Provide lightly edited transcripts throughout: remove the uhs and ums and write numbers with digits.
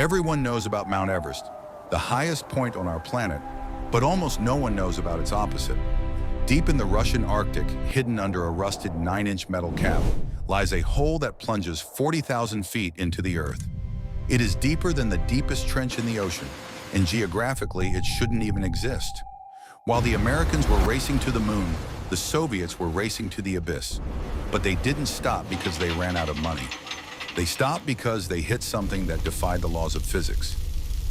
Everyone knows about Mount Everest, the highest point on our planet, but almost no one knows about its opposite. Deep in the Russian Arctic, hidden under a rusted 9-inch metal cap, lies a hole that plunges 40,000 feet into the Earth. It is deeper than the deepest trench in the ocean, and geographically it shouldn't even exist. While the Americans were racing to the moon, the Soviets were racing to the abyss. But they didn't stop because they ran out of money. They stopped because they hit something that defied the laws of physics.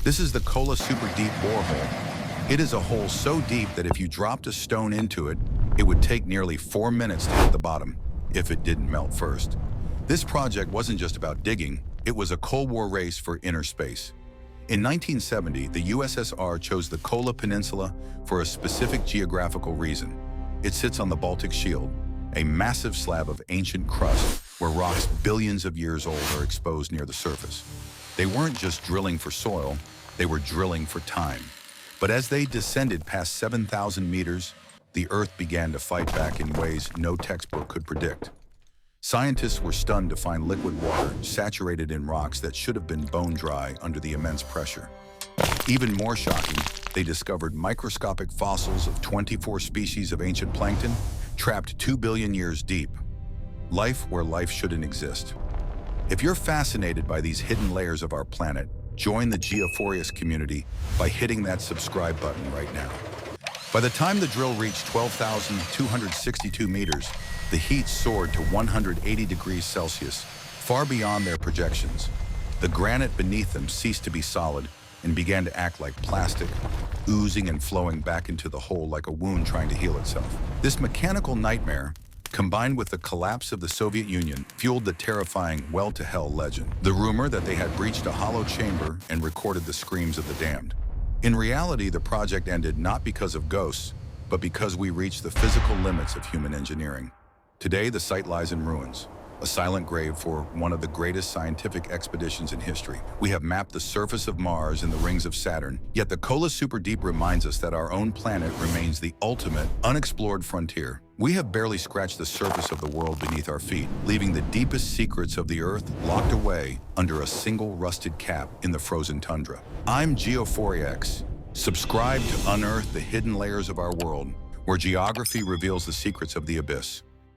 This is the Kola Superdeep Borehole. It is a hole so deep that if you dropped a stone into it, it would take nearly 4 minutes to hit the bottom, if it didn't melt first. This project wasn't just about digging, it was a Cold War race for inner space. In 1970, the USSR chose the Kola Peninsula for a specific geographical reason. It sits on the Baltic Shield, a massive slab of ancient crust where rocks billions of years old are exposed near the surface. They weren't just drilling for soil, they were drilling for time. But as they descended past 7,000 meters, the Earth began to fight back in ways no textbook could predict. Scientists were stunned to find liquid water saturated in rocks that should have been bone dry under the immense pressure. Even more shocking, they discovered microscopic fossils of 24 species of ancient plankton trapped 2 billion years deep. Life where life shouldn't exist. If you're fascinated by these hidden layers of our planet, join the GeophoriaX community by hitting that subscribe button right now. By the time the drill reached 12,262 meters, the heat soared to 180 degrees Celsius, far beyond their projections. The granite beneath them ceased to be solid and began to act like plastic, oozing and flowing back into the hole like a wound trying to heal itself. This mechanical nightmare, combined with the collapse of the Soviet Union, fueled the terrifying well-to-hell legend, the rumor that they had breached a hollow chamber and recorded the screams of the damned. In reality, the project ended not because of ghosts, but because we reached the physical limits of human engineering. Today, the site lies in ruins, a silent grave for one of the greatest scientific expeditions in history. We have mapped the surface of Mars and the rings of Saturn, yet the Kola Superdeep reminds us that our own planet remains the ultimate, unexplored frontier. We have barely scratched the surface of the world beneath our feet, leaving the deepest secrets of the Earth locked away under a single rusted cap in the frozen tundra. I'm GeophoriaX. Subscribe to unearth the hidden layers of our world, where geography reveals the secrets of the abyss.